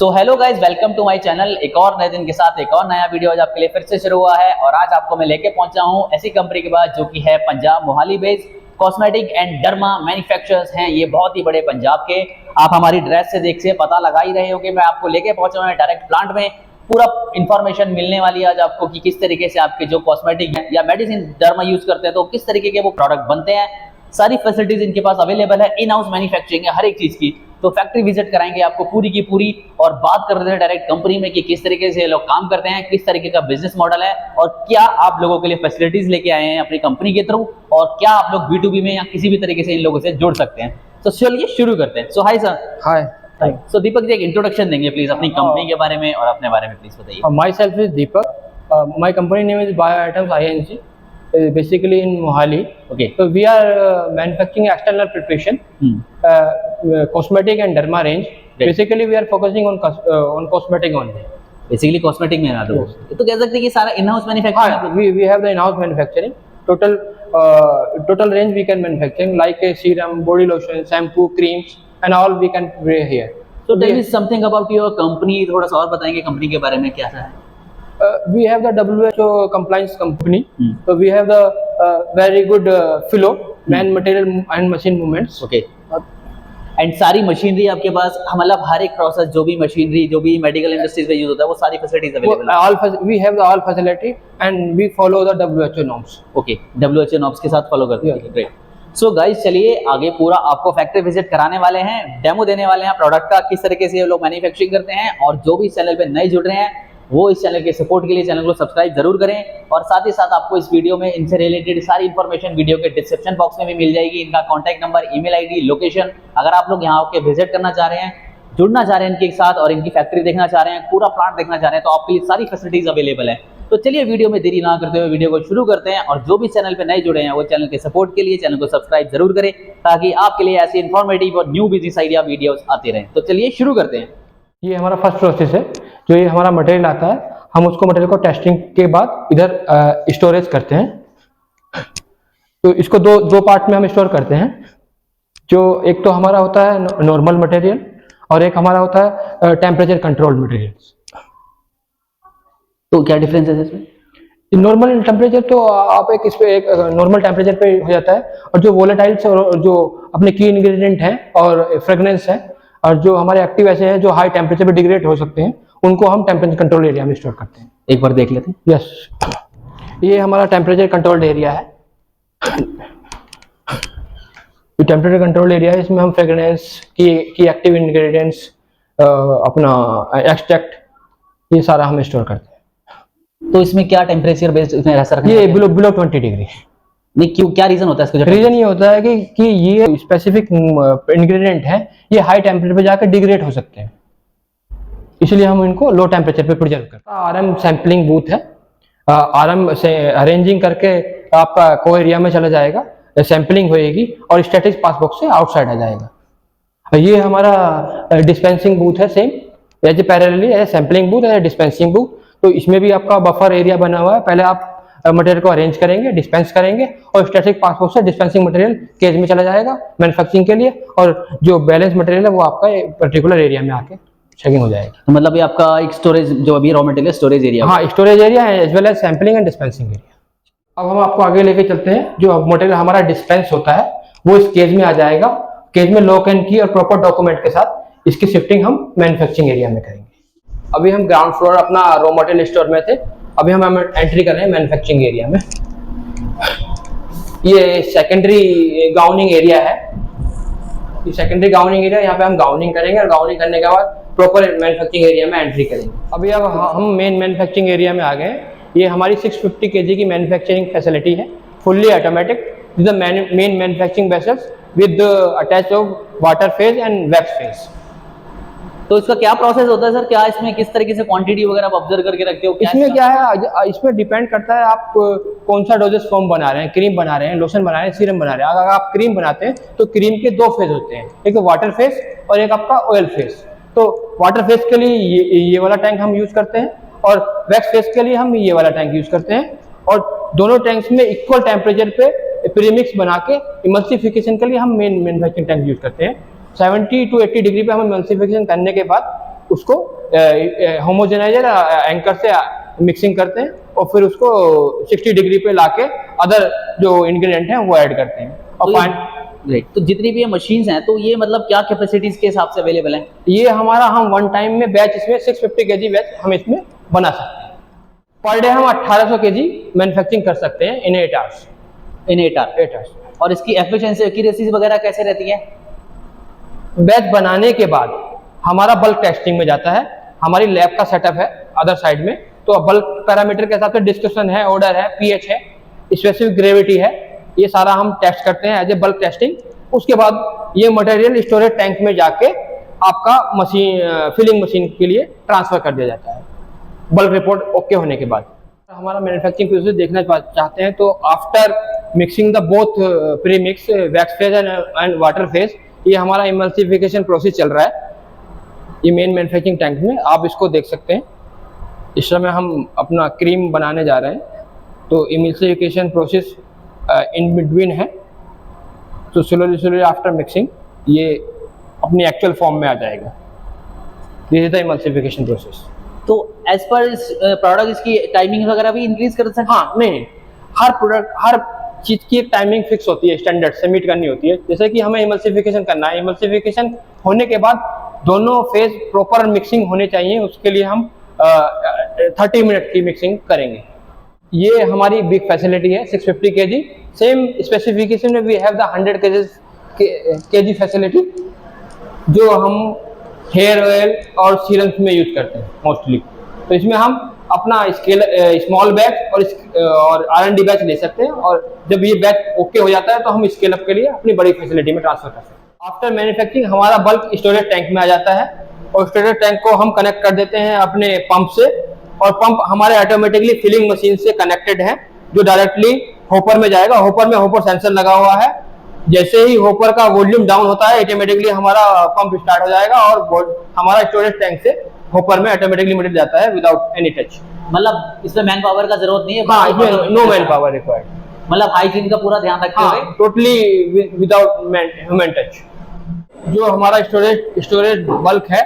So hello guys, welcome to my channel. एक और नए दिन के साथ एक और नया वीडियो आज आपके लिए फिर से शुरू हुआ है। और आज आपको मैं लेके पहुंचा हूं ऐसी कंपनी के पास जो कि है Punjab Mohali based cosmetic and derma manufacturers हैं। ये बहुत ही बड़े पंजाब के, आप हमारी ड्रेस से देख से पता लगा ही रहे हो कि मैं आपको लेके पहुंचा हूं डायरेक्ट प्लांट में। पूरा इन्फॉर्मेशन मिलने वाली है आज आपको कि किस तरीके से आपके जो कॉस्मेटिक है या मेडिसिन डर्मा यूज करते हैं तो किस तरीके के वो प्रोडक्ट बनते हैं। सारी फैसिलिटीज इनके पास अवेलेबल है, इन हाउस मैन्युफैक्चरिंग है हर एक चीज की। तो फैक्ट्री विजिट कराएंगे आपको पूरी की पूरी और बात कर रहे हैं डायरेक्ट कंपनी में कि किस तरीके से लोग काम करते हैं, किस तरीके का बिजनेस मॉडल है और क्या आप लोगों के लिए फैसिलिटीज लेके आए हैं अपनी कंपनी के थ्रू और क्या आप लोग B2B में या किसी भी तरीके से इन लोगों से जुड़ सकते हैं। तो चलिए शुरू करते हैं। सो हाय सर। हाय। सो दीपक जी, एक इंट्रोडक्शन देंगे प्लीज अपनी कंपनी के बारे में और अपने बारे में प्लीज बताइए। My self is Deepak, my company name is bio items INC, basically in Mohali. Okay. So we are manufacturing external preparation, cosmetic and derma range. Right. Basically we are focusing on cosmetic only. Basically cosmetic में ना तो कह सकते हैं कि सारा in house manufacturing. We have the in-house manufacturing. Total range we can manufacturing like a serum, body lotion, shampoo, creams and all we can wear here. So tell me something about your company, थोड़ा सा और बताएंगे company के बारे में क्या है। We have the WHO compliance company. So we have the very good flow, man material and machine movements. Okay. And सारी मशीनरी आपके पास, मतलब हर एक प्रोसेस जो भी मशीनरी जो भी मेडिकल इंडस्ट्रीज में यूज होता है वो सारी फैसिलिटीज अवेलेबल है। We have the all facility and we follow the WHO norms. Okay, WHO norms के साथ फॉलो करते हैं। ग्रेट। सो गाइस चलिए आगे पूरा आपको फैक्ट्री विजिट कराने वाले हैं, डेमो देने वाले हैं प्रोडक्ट का, किस तरीके से ये लोग मैन्युफैक्चरिंग करते हैं। और जो भी इस चैनल पे नए जुड़ रहे हैं वो इस चैनल के सपोर्ट के लिए चैनल को सब्सक्राइब जरूर करें। और साथ ही साथ आपको इस वीडियो में इनसे रिलेटेड सारी इन्फॉर्मेशन वीडियो के डिस्क्रिप्शन बॉक्स में भी मिल जाएगी, इनका contact number, email ID, location. अगर आप लोग यहाँ आके विजिट करना चाह रहे हैं, जुड़ना चाह रहे हैं इनके साथ और इनकी फैक्ट्री देखना चाह रहे हैं, पूरा प्लांट देखना चाह रहे हैं तो आपके लिए सारी फैसिलिटीज अवेलेबल है। तो चलिए वीडियो में देरी ना करते हुए वीडियो को शुरू करते हैं। और जो भी चैनल पे नए जुड़े हैं वो चैनल के सपोर्ट के लिए चैनल को सब्सक्राइब जरूर करें ताकि आपके लिए ऐसी इन्फॉर्मेटिव और न्यू बिजनेस आइडिया वीडियोस आते रहें। तो चलिए शुरू करते हैं। ये हमारा फर्स्ट प्रोसेस है। जो ये हमारा मटेरियल आता है हम उसको मटेरियल को टेस्टिंग के बाद इधर स्टोरेज करते हैं। तो इसको दो पार्ट में हम स्टोर करते हैं। जो एक तो हमारा होता है नॉर्मल मटेरियल और एक हमारा होता है टेम्परेचर कंट्रोल्ड मटेरियल्स। तो क्या डिफरेंस है इसमें? नॉर्मल टेम्परेचर तो आप इस पे एक नॉर्मल टेम्परेचर पे हो जाता है और जो वोलेटाइल्स और जो अपने की इंग्रेडिएंट हैं और फ्रेगनेंस है और जो हमारे एक्टिव ऐसे हैं जो हाई टेम्परेचर पे डिग्रेड हो सकते हैं उनको हम टेम्परेचर कंट्रोल एरिया में स्टोर करते हैं। एक बार देख लेते हैं। यस, ये हमारा टेम्परेचर कंट्रोल्ड एरिया है। ये टेम्परेचर कंट्रोल एरिया है, इसमें हम फ्रेगनेंस की एक्टिव इंग्रेडिएंट्स, अपना एक्सट्रैक्ट, ये सारा हम स्टोर करते हैं। तो इसमें क्या टेम्परेचर बेस्ड इसमें ऐसा रखना है? ये बिलो 20 डिग्री। नहीं, क्यों, क्या रीजन होता है इसका? रीजन ये होता है कि ये स्पेसिफिक इंग्रेडिएंट है, ये हाई टेम्परेचर पे जाकर डिग्रेड हो सकते हैं, इसलिए हम इनको लो टेम्परेचर पे प्रिजर्व करते हैं। RM सैंपलिंग बूथ है, RM से अरेंजिंग करके आपका को एरिया में चला जाएगा, सैंपलिंग होएगी और स्टैटिक पास बॉक्स से आउटसाइड आ जाएगा। ये हमारा डिस्पेंसिंग बूथ है, same as parallelly as sampling booth as dispensing booth. तो इसमें भी आपका बफर एरिया बना हुआ है, पहले आप मटेरियल को अरेंज करेंगे, डिस्पेंस करेंगे और स्टैटिक पास बॉक्स से डिस्पेंसिंग मटेरियल केज में चला जाएगा मैन्युफैक्चरिंग के लिए और जो बैलेंस मटेरियल है वो आपका पर्टिकुलर एरिया में आके चेकिंग हो जाएगा। तो मतलब ये आपका एक स्टोरेज, जो अभी रॉ मटेरियल स्टोरेज एरिया। हाँ, स्टोरेज एरिया है as well as sampling and dispensing area. अब हम आपको आगे लेके चलते हैं। जो मटेरियल हमारा डिस्पेंस होता है वो इस केज में आ जाएगा। केज में लॉक एंड की और प्रॉपर डॉक्यूमेंट के साथ इसकी शिफ्टिंग हम मैन्युफैक्चरिंग एरिया में करेंगे। अभी हम ग्राउंड फ्लोर अपना रॉ मटेरियल स्टोर में थे, अभी हम एंट्री कर रहे हैं मैन्युफैक्चरिंग एरिया में। ये सेकेंडरी गाउनिंग एरिया है। ये सेकेंडरी गाउनिंग एरिया, यहाँ पे हम गाउनिंग करेंगे और गाउनिंग करने के बाद प्रॉपर मैन्युफैक्चरिंग एरिया में एंट्री करेंगे। अभी अब हम मेन मैन्युफैक्चरिंग एरिया में आ गए। ये हमारी 650 kg की मैन्युफैक्चरिंग फैसिलिटी है, fully automatic. This the main manufacturing vessels with attach of water phase and wax phase. तो इसका क्या प्रोसेस होता है सर? क्या इसमें किस तरीके से क्वांटिटी वगैरह आप ऑब्जर्व करके रखते हो? इसमें क्या है, इसमें डिपेंड करता है आप कौन सा डोजेस फॉर्म बना रहे हैं, क्रीम बना रहे हैं, लोशन बना रहे हैं, सीरम बना रहे हैं। अगर आप क्रीम बनाते हैं तो क्रीम के 2 फेज होते हैं, एक वाटर फेज और एक आपका ऑयल फेज। तो वाटर फेज के लिए ये वाला टैंक हम यूज करते हैं और वैक्स फेज के लिए हम ये वाला टैंक यूज करते हैं। और दोनों टैंक्स में इक्वल टेम्परेचर पे प्रीमिक्स बना के इमल्सिफिकेशन के लिए हम मेन मैन्युफैक्चरिंग टैंक यूज करते हैं। 70 to 80 डिग्री पे हम इमल्सिफिकेशन करने के बाद उसको होमोजेनाइजर एंकर से मिक्सिंग करते हैं और फिर उसको 60 डिग्री पे लाके अदर जो इंग्रेडिएंट हैं वो ऐड करते हैं और ग्रेट। तो जितनी भी ये मशीन्स हैं तो ये मतलब क्या कैपेसिटीज के हिसाब से अवेलेबल हैं? ये हमारा हम वन टाइम में बैच इसमें 650 केजी बैच हम इसमें बना सकते हैं। पर डे हम 1800 केजी मैन्युफैक्चरिंग कर सकते हैं इन 8 आवर्स। इन 8 आवर्स। और इसकी एफिशिएंसी एक्यूरेसी वगैरह कैसे रहती है? बैच बनाने के बाद हमारा बल्क टेस्टिंग में जाता है। हमारी लैब का सेटअप है अदर साइड में, तो बल्क पैरामीटर के हिसाब से डिस्कशन है, ऑर्डर है, पीएच है, स्पेसिफिक ग्रेविटी है, ये सारा हम टेस्ट करते हैं एज ए बल्क टेस्टिंग। उसके बाद ये मटेरियल स्टोरेज टैंक में जाके आपका मशीन फिलिंग मशीन के लिए ट्रांसफर कर दिया जाता है बल्क रिपोर्ट ओके होने के बाद। हमारा मैन्युफैक्चरिंग प्रोसेस देखना चाहते हैं तो after mixing the both pre mix wax phase and water phase, ये हमारा इमल्सिफिकेशन प्रोसेस चल रहा है। ये मेन मैन्युफैक्चरिंग टैंक में आप इसको देख सकते हैं। इस समय हम अपना क्रीम बनाने जा रहे हैं, तो इमल्सिफिकेशन प्रोसेस इन बिटवीन है। तो स्लोली आफ्टर मिक्सिंग ये अपनी एक्चुअल फॉर्म में आ जाएगा। This is the emulsification process. तो एज पर इस प्रोडक्ट इसकी टाइमिंग वगैरह भी इंक्रीज कर सकते हैं? हाँ, नहीं, हर प्रोडक्ट हर चीज की एक टाइमिंग फिक्स होती है, स्टैंडर्ड से मीट करनी होती है। जैसे कि हमें इमल्सिफिकेशन करना है, इमल्सिफिकेशन होने के बाद दोनों फेज प्रॉपर मिक्सिंग होने चाहिए, उसके लिए हम 30 मिनट की मिक्सिंग करेंगे। ये हमारी बिग फैसिलिटी है 650 केजी। सेम स्पेसिफिकेशन में we have the 100 kg facility, जो हम हेयर ऑयल और सीरम्स में यूज करते हैं मोस्टली। तो इसमें हम अपना स्मॉल बैच और R&D बैच ले सकते हैं, और जब ये बैच ओके हो जाता है तो हम स्केल अप के लिए अपनी बड़ी फैसिलिटी में ट्रांसफर कर सकते हैं। आफ्टर मैन्युफैक्चरिंग हमारा बल्क स्टोरेज टैंक में आ जाता है, और स्टोरेज टैंक को हम कनेक्ट कर देते हैं अपने पंप से, और पंप हमारे ऑटोमेटिकली फिलिंग मशीन से कनेक्टेड है, जो डायरेक्टली होपर में जाएगा। होपर में होपर सेंसर लगा हुआ है। जैसे ही होपर का वॉल्यूम डाउन होता है, ऑटोमेटिकली हमारा पंप स्टार्ट हो जाएगा और हमारा स्टोरेज टैंक से होपर में ऑटोमेटिकली मटेरियल जाता है विदाउट एनी टच। मतलब इसमें मैन पावर का जरूरत नहीं है? हाँ, इसमें नो मैन पावर रिक्वायर्ड। मतलब हाइजीन का पूरा ध्यान रखते हुए टोटली विदाउट ह्यूमन टच। जो हमारा स्टोरेज बल्क है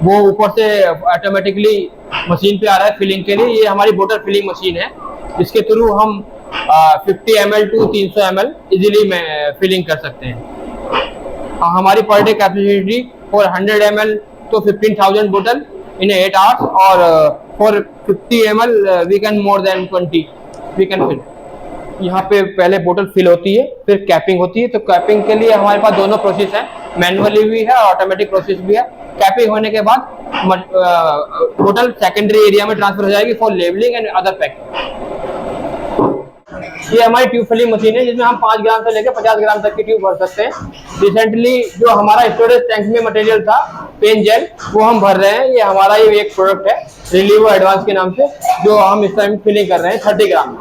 वो ऊपर से ऑटोमेटिकली मशीन पे आ रहा है फिलिंग के लिए। ये हमारी बोतल फिलिंग मशीन है, जिसके थ्रू हम 50 ml to 300 ml easily filling कर सकते हैं। हमारी per day capacity for 100 ml तो 15,000 बोतल इन 8 आवर्स, और for 50 ml we can more than 20 we can fill. यहाँ पे पहले बोतल फिल होती है, फिर कैपिंग होती है। तो कैपिंग के लिए हमारे पास दोनों प्रोसेस है, मैनुअली भी है और ऑटोमेटिक प्रोसेस भी है। कैपिंग होने के बाद बोतल सेकेंडरी एरिया में ट्रांसफर हो जाएगी for labelling and other packing. ये हमारी ट्यूब फिलिंग मशीन है, जिसमें हम 5 ग्राम से लेकर 50 ग्राम तक की ट्यूब भर सकते हैं। रिसेंटली जो हमारा स्टोरेज टैंक में मटेरियल था पेन जेल, वो हम भर रहे हैं। ये हमारा ये एक प्रोडक्ट है रिलीवो एडवांस के नाम से, जो हम इस टाइम फिलिंग कर रहे हैं 30 ग्राम।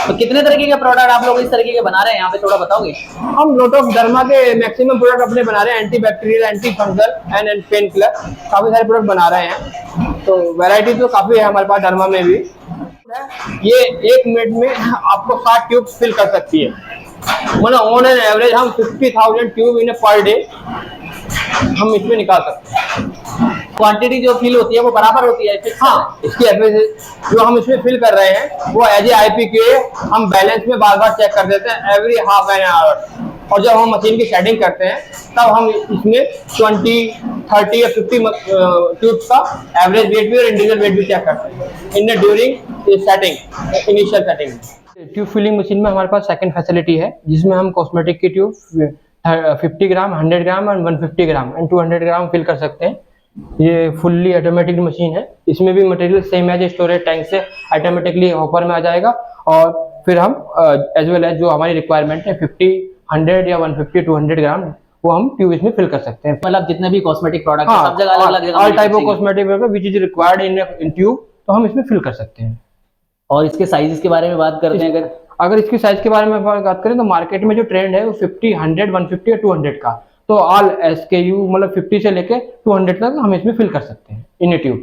तो कितने तरीके के प्रोडक्ट आप लोग इस तरीके के बना रहे हैं यहाँ पे, थोड़ा बताओगे? हम लोट ऑफ डर्मा के मैक्सिमम प्रोडक्ट अपने बना रहे हैं, anti bacterial, anti fungal and pain killer, काफी सारे प्रोडक्ट बना रहे हैं। तो वैरायटी तो काफी है हमारे पास डर्मा में भी। ये 1 मिनट में आपको 60 ट्यूब फिल कर सकती है। मतलब ऑन एन एवरेज हम 50,000 ट्यूब इन पर डे हम इसमें निकाल सकते हैं। क्वांटिटी जो फिल होती है वो बराबर होती है? हाँ, इसकी जो हम इसमें फिल कर रहे हैं वो एज ए IPQA हम बैलेंस में बार बार चेक कर देते हैं एवरी हाफ एन आवर। और जब हम मशीन की सेटिंग करते हैं तब हम इसमें 20, 30 या 50 ट्यूब्स का एवरेज वेट भी और इंडिविजुअल वेट भी चेक करते हैं in during setting, initial setting. Tube filling machine में हमारे पास सेकंड फैसिलिटी है, जिसमें हम कॉस्मेटिक की ट्यूब 50 ग्राम, 100 ग्राम और 150 ग्राम एंड 200 ग्राम फिल कर सकते हैं। ये फुल्ली ऑटोमेटिक मशीन है। इसमें भी material same as storage tank से ऑटोमेटिकली हॉपर में आ जाएगा, और फिर हम एज वेल एज जो हमारी रिक्वायरमेंट है 50, 100 या 150, 200 ग्राम वो हम ट्यूब इसमें फिल कर सकते हैं। मतलब जितने भी कॉस्मेटिक प्रोडक्ट हैं सब जगह अलग-अलग जगह all type of cosmetic which is required in tube, तो हम इसमें फिल कर सकते हैं। और इसके साइजेस के बारे में बात करते हैं अगर इसकी साइज के बारे में बात करें तो मार्केट में जो ट्रेंड है वो 50, 100, 150 और 200 का। तो ऑल SKU मतलब 50 से लेके 200 तक हम इसमें फिल कर सकते हैं इन ए ट्यूब।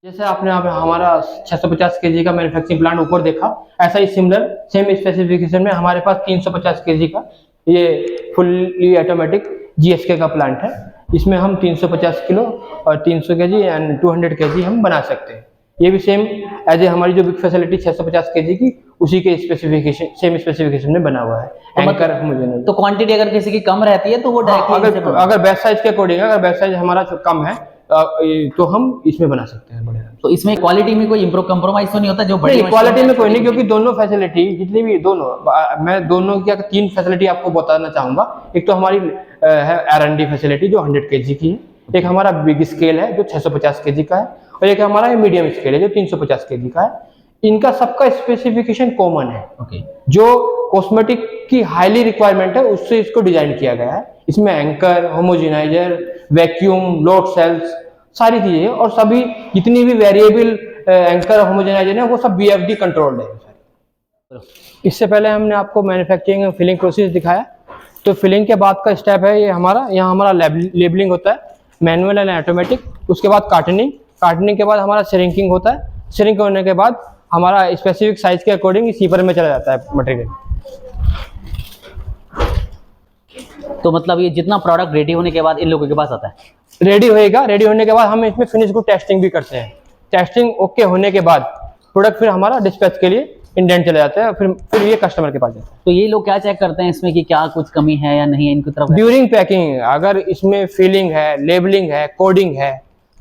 जैसे आपने हमारा 650 kg का मैन्युफैक्चरिंग प्लांट ऊपर देखा, ऐसा ही सिमिलर सेम स्पेसिफिकेशन में हमारे पास 350 kg का ये फुल्ली ऑटोमेटिक GSK का प्लांट है। इसमें हम 350 किलो और 300 केजी एंड 200 केजी हम बना सकते हैं। ये भी सेम एज ए हमारी जो बिग फैसिलिटी 650 केजी की उसी के स्पेसिफिकेशन सेम स्पेसिफिकेशन में बना हुआ है। एंकर मुझे नहीं तो क्वांटिटी अगर किसी की कम रहती है तो वो डायरेक्टली अगर बैच साइज के अकॉर्डिंग है, अगर बैच साइज हमारा कम है तो हम इसमें बना सकते हैं बढ़िया। तो इसमें क्वालिटी में कोई कंप्रोमाइज तो नहीं होता जो बड़ी नहीं, क्वालिटी में कोई नहीं, क्योंकि दोनों फैसिलिटी जितनी भी मैं दोनों की 3 फैसिलिटी आपको बताना चाहूंगा। एक तो हमारी है R&D फैसिलिटी जो 100 केजी की है, एक हमारा बिग स्केल है जो 650 केजी का है, और एक हमारा मीडियम स्केल है जो 350 केजी का है। इनका सबका स्पेसिफिकेशन कॉमन है। जो कॉस्मेटिक की हाईली रिक्वायरमेंट है उससे इसको डिजाइन किया गया है। इसमें anchor, homogeniser, vacuum, load cells सारी चीजें हैं, और सभी जितनी भी वेरिएबल एंकर होमोजेनाइजर है वो सब BFD कंट्रोल्ड है। इससे पहले हमने आपको मैन्युफैक्चरिंग और फिलिंग प्रोसेस दिखाया। तो फिलिंग के बाद का स्टेप है ये हमारा, यहाँ हमारा लेबलिंग होता है, मैनुअल एंड ऑटोमेटिक। उसके बाद कार्टनिंग के बाद हमारा श्रिंकिंग होता है। श्रिंक होने के बाद हमारा स्पेसिफिक साइज के अकॉर्डिंग सीपर में चला जाता है मटेरियल। तो मतलब ये जितना प्रोडक्ट रेडी होने के बाद इन लोगों के पास आता है, रेडी होने के बाद हम इसमें फिनिश गुड टेस्टिंग भी करते हैं। टेस्टिंग ओके होने के बाद प्रोडक्ट फिर हमारा डिस्पैच के लिए इंडियन चले जाते हैं, फिर ये कस्टमर के पास जाता है। तो ये लोग क्या चेक करते हैं इसमें कि क्या कुछ कमी है या नहीं है इनकी तरफ? ड्यूरिंग पैकिंग अगर इसमें फिलिंग है, लेबलिंग है, कोडिंग है,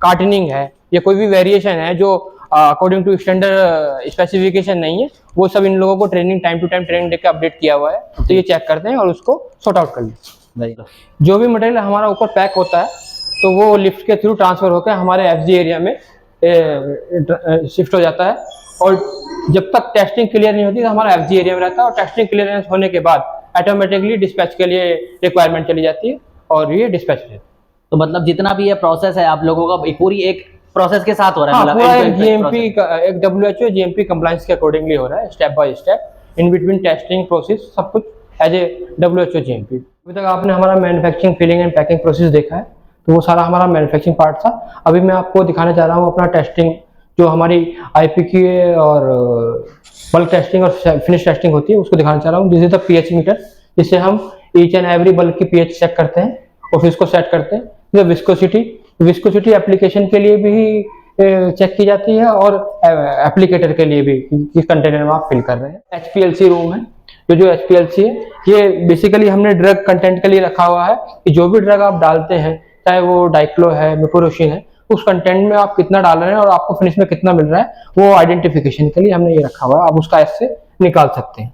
कार्टनिंग है, या कोई भी वेरिएशन है जो अकॉर्डिंग टू स्टैंडर्ड स्पेसिफिकेशन नहीं है, वो सब इन लोगों को टाइम टू टाइम ट्रेनिंग देकर अपडेट किया हुआ है। तो ये चेक करते हैं और उसको सॉर्ट आउट कर लेते हैं। जो भी मटेरियल हमारा ऊपर पैक होता है तो वो लिफ्ट के थ्रू ट्रांसफर होकर हमारे FG एरिया में शिफ्ट हो जाता है, और जब तक टेस्टिंग क्लियर नहीं होती तो हमारा FG एरिया में रहता है, और टेस्टिंग क्लियरेंस होने के बाद ऑटोमेटिकली डिस्पैच के लिए रिक्वायरमेंट चली जाती है और ये डिस्पैच हो जाती है। तो मतलब जितना भी ये प्रोसेस है आप लोगों का पूरी एक प्रोसेस के साथ हो रहा है? हाँ, पूरा एक GMP एक WHO GMP कंप्लायंस के अकॉर्डिंगली हो रहा है, step by step, in between testing process सब कुछ एज ए WHO GMP। अभी तक आपने हमारा manufacturing, filling and packing process देखा है, तो वो सारा हमारा मैन्युफैक्चरिंग पार्ट था। अभी मैं आपको दिखाने जा रहा हूँ अपना टेस्टिंग, जो हमारी IPQ और बल्क टेस्टिंग और फिनिश टेस्टिंग होती है, उसको दिखाना चाह रहा हूँ। This is the pH meter, जिससे हम ईच एंड एवरी बल्क की pH चेक करते हैं और फिर उसको सेट करते हैं। विस्कोसिटी एप्लीकेशन के लिए भी चेक की जाती है, और एप्लीकेटर के लिए भी, किस कंटेनर में आप फिल कर रहे हैं। HPLC रूम है, जो HPLC है ये बेसिकली हमने ड्रग कंटेंट के लिए रखा हुआ है कि जो भी ड्रग आप डालते हैं, चाहे वो डाइक्लो है, मेफोरोशिन है, उस कंटेंट में आप कितना डाल रहे हैं और आपको फिनिश में कितना मिल रहा है, वो आइडेंटिफिकेशन के लिए हमने ये रखा हुआ है। आप उसका ऐसे निकाल सकते हैं।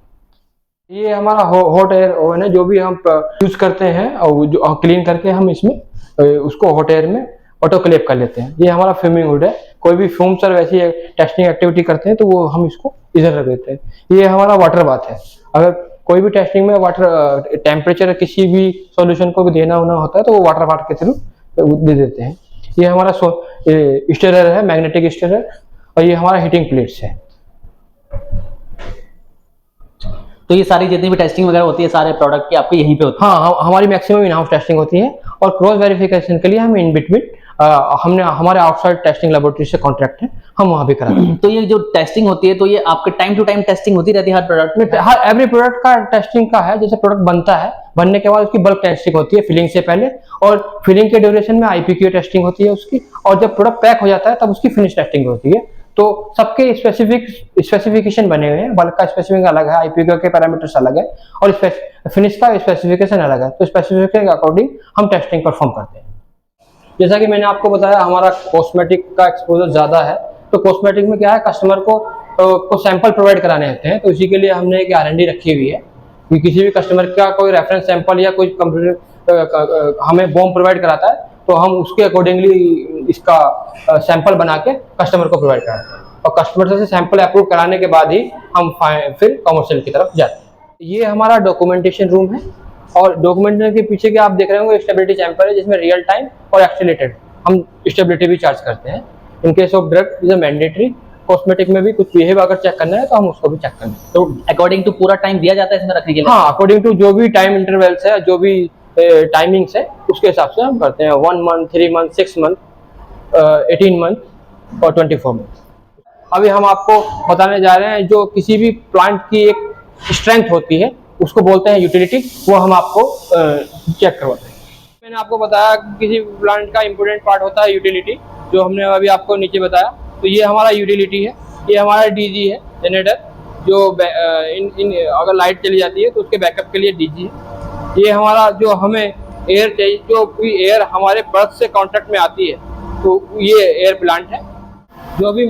ये हमारा हॉट एयर ओवन है, जो भी हम यूज करते हैं और जो क्लीन करके हम इसमें उसको हॉट एयर में ऑटोक्लेव कर लेते हैं। ये हमारा फ्यूमिंग हुड है, कोई भी फ्यूम्स और वैसी टेस्टिंग एक्टिविटी करते हैं तो वो हम इसको इधर रख देते हैं। ये हमारा वाटर बाथ है, अगर कोई भी टेस्टिंग में वाटर टेम्परेचर किसी भी सॉल्यूशन को भी देना होना होता है तो वो वाटर बाथ के थ्रू दे देते हैं। ये हमारा स्टेरर है, मैग्नेटिक स्टेरर, और ये हमारा हीटिंग प्लेट्स है। तो ये सारी जितनी भी टेस्टिंग वगैरह होती है सारे प्रोडक्ट की आपकी यहीं पे होती है? हाँ, हमारी मैक्सिमम इन हाउस टेस्टिंग होती है, और क्रॉस वेरिफिकेशन के लिए हम इन बिटवीन हमने हमारे आउटसाइड टेस्टिंग लेबोरेटरी से कॉन्ट्रैक्ट है, हम वहाँ भी कराते हैं। तो ये जो टेस्टिंग होती है तो ये आपके टाइम टू टाइम टेस्टिंग होती रहती है हर प्रोडक्ट में? हर एवरी प्रोडक्ट का टेस्टिंग का है। जैसे प्रोडक्ट बनता है, बनने के बाद उसकी बल्क टेस्टिंग होती है फिलिंग से पहले, और फिलिंग के ड्यूरेशन में IPQ टेस्टिंग होती है उसकी, और जब प्रोडक्ट पैक हो जाता है तब उसकी फिनिश टेस्टिंग होती है। तो सबके स्पेसिफिकेशन बने हुए हैं, बल्क का स्पेसिफिकेशन अलग है, IPQ के पैरामीटर्स अलग है, और फिनिश का स्पेसिफिकेशन अलग है। तो स्पेसिफिकेशन के अकॉर्डिंग हम टेस्टिंग परफॉर्म करते हैं। जैसा कि मैंने आपको बताया हमारा कॉस्मेटिक का एक्सपोजर ज़्यादा है, तो कॉस्मेटिक में क्या है, कस्टमर को सैंपल प्रोवाइड कराने होते हैं। तो इसी के लिए हमने एक R&D रखी हुई है कि किसी भी कस्टमर का कोई रेफरेंस सैंपल या कोई कंप्यूटर हमें बॉम्ब प्रोवाइड कराता है तो हम उसके अकॉर्डिंगली इसका सैंपल बना के कस्टमर को प्रोवाइड कराते हैं, और कस्टमर से सैंपल अप्रूव कराने के बाद ही हम फिर कमर्शियल की तरफ जाते हैं। ये हमारा डॉक्यूमेंटेशन रूम है, और डॉक्यूमेंटेशन के पीछे के आप देख रहे होंगे स्टेबिलिटी चैम्बर है, जिसमें रियल टाइम और एक्सीलरेटेड हम स्टेबिलिटी भी चार्ज करते हैं। In case of drug is mandatory, cosmetic में भी कुछ बिहेव अगर चेक करना है तो हम उसको भी चेक करते हैं। तो अकॉर्डिंग टू पूरा टाइम दिया जाता है इसमें रखने के लिए? हाँ, अकॉर्डिंग टू जो भी टाइम इंटरवल्स है, जो भी टाइमिंग्स है, उसके हिसाब से हम करते हैं। 1 मंथ, 3 मंथ, 6 मंथ, 18 मंथ और 24 मंथ। अभी हम आपको बताने जा रहे हैं जो किसी भी प्लांट की एक स्ट्रेंथ होती है, उसको बोलते हैं यूटिलिटी, वो हम आपको चेक करवाते हैं। मैंने आपको बताया कि किसी प्लांट का इम्पोर्टेंट पार्ट होता है यूटिलिटी, जो हमने अभी आपको नीचे बताया। तो ये हमारा यूटिलिटी है, ये हमारा डीजी है जनरेटर, जो अगर लाइट चली जाती है तो उसके बैकअप के लिए डीजी है। ये हमारा जो हमें एयर चाहिए, जो भी एयर हमारे बर्थ से कॉन्टेक्ट में आती है, तो ये एयर प्लांट है। जो भी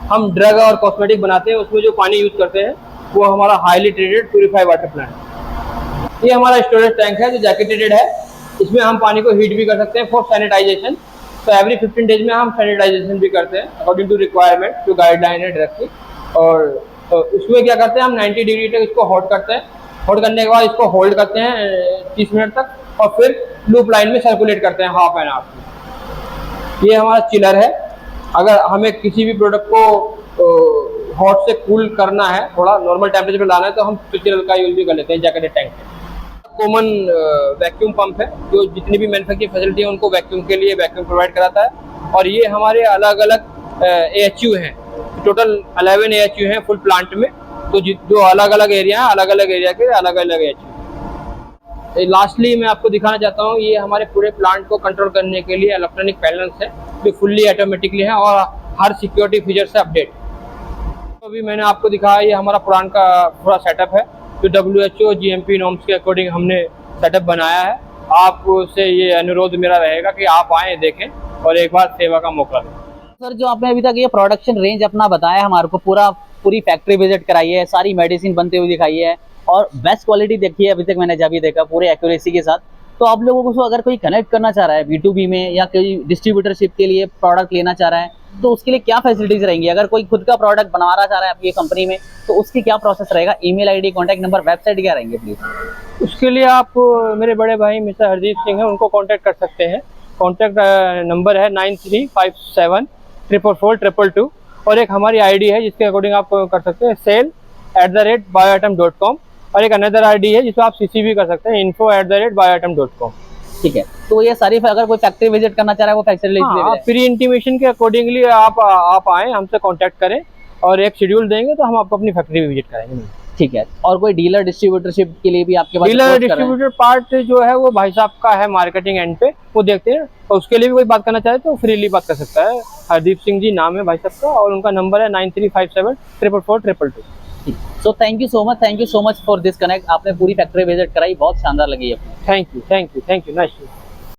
हम ड्रग और कॉस्मेटिक बनाते हैं उसमें जो पानी यूज करते हैं वो हमारा highly treated purified water plant. ये हमारा स्टोरेज टैंक है जो जैकेटेड है, इसमें हम पानी को हीट भी कर सकते हैं फॉर सैनिटाइजेशन। तो एवरी 15 डेज में हम सैनिटाइजेशन भी करते हैं अकॉर्डिंग टू रिक्वायरमेंट, जो गाइडलाइन है ड्रग की। और तो उसमें क्या करते हैं, हम 90 डिग्री तक इसको हॉट करते हैं। हॉट करने के बाद इसको होल्ड करते हैं 30 मिनट तक, और फिर लूप लाइन में सर्कुलेट करते हैं हाफ एन आवर। ये हमारा चिलर है। अगर हमें किसी भी प्रोडक्ट को हॉट से कूल करना है, थोड़ा नॉर्मल टेम्परेचर पर लाना है, तो हम चिलर का यूज भी कर लेते हैं जैकेटेड टैंक में। कॉमन वैक्यूम पंप है, जो जितनी भी मैन्युफैक्चरिंग फैसिलिटी है उनको वैक्यूम के लिए वैक्यूम प्रोवाइड कराता है। और ये हमारे अलग अलग AHU हैं, टोटल 11 AHU हैं फुल प्लांट में। तो जो अलग अलग एरिया है, अलग अलग एरिया के अलग अलग AHU। लास्टली मैं आपको दिखाना चाहता हूँ, ये हमारे पूरे प्लांट को कंट्रोल करने के लिए इलेक्ट्रॉनिक पैनल्स है, जो फुल्ली ऑटोमेटिकली है और हर सिक्योरिटी फीचर से अपडेट। तो अभी मैंने आपको दिखाया, ये हमारा पुरान का पूरा सेटअप है, जो WHO GMP नॉर्म्स के अकॉर्डिंग हमने सेटअप बनाया है। आपसे ये अनुरोध मेरा रहेगा कि आप आएँ, देखें और एक बार सेवा का मौका दें। सर, जो आपने अभी तक ये प्रोडक्शन रेंज अपना बताया हमारे को, पूरी फैक्ट्री विजिट कराई है, सारी मेडिसिन बनते हुए दिखाई है और बेस्ट क्वालिटी देखी है अभी तक मैंने जब भी देखा, पूरे एक्यूरेसी के साथ। तो आप लोगों को अगर कोई कनेक्ट करना चाह रहा है B2B में, या कोई डिस्ट्रीब्यूटरशिप के लिए प्रोडक्ट लेना चाह रहा है, तो उसके लिए क्या फैसिलिटीज रहेंगी? अगर कोई खुद का प्रोडक्ट बनवाना चाह रहा है आपकी कंपनी में, तो उसकी क्या प्रोसेस रहेगा? Email ID, contact number, website क्या रहेंगे प्लीज? उसके लिए आप मेरे बड़े भाई मिस्टर हरदीप सिंह हैं, उनको कांटेक्ट कर सकते हैं। कांटेक्ट नंबर है 9357 444 222, और एक हमारी ID है जिसके अकॉर्डिंग आप कर सकते हैं sale@bioatom.com, और एक अनदर ID है जिसको आप CC भी कर सकते हैं, info@bioatom.com। ठीक है, तो ये सारी अगर कोई फैक्ट्री विजिट करना चाह रहा है वो फैसिलिटी आप प्री इंटीमेशन के अकॉर्डिंगली आप आएँ, हमसे कांटेक्ट करें और एक शेड्यूल देंगे तो हम आपको अपनी फैक्ट्री विजिट करेंगे। ठीक है। और कोई डीलर डिस्ट्रीब्यूटरशिप के लिए भी आपके पास? डीलर डिस्ट्रीब्यूटर पार्ट जो है वो भाई साहब का है, मार्केटिंग एंड पे वो देखते हैं, और उसके लिए भी कोई बात करना चाहे तो फ्रीली बात कर सकता है। हरदीप सिंह जी नाम है भाई साहब का, और उनका नंबर है 9357 444 222। So thank you so much for this connect. आपने पूरी फैक्ट्री विजिट कराई, बहुत शानदार लगी अपने। Thank you nice.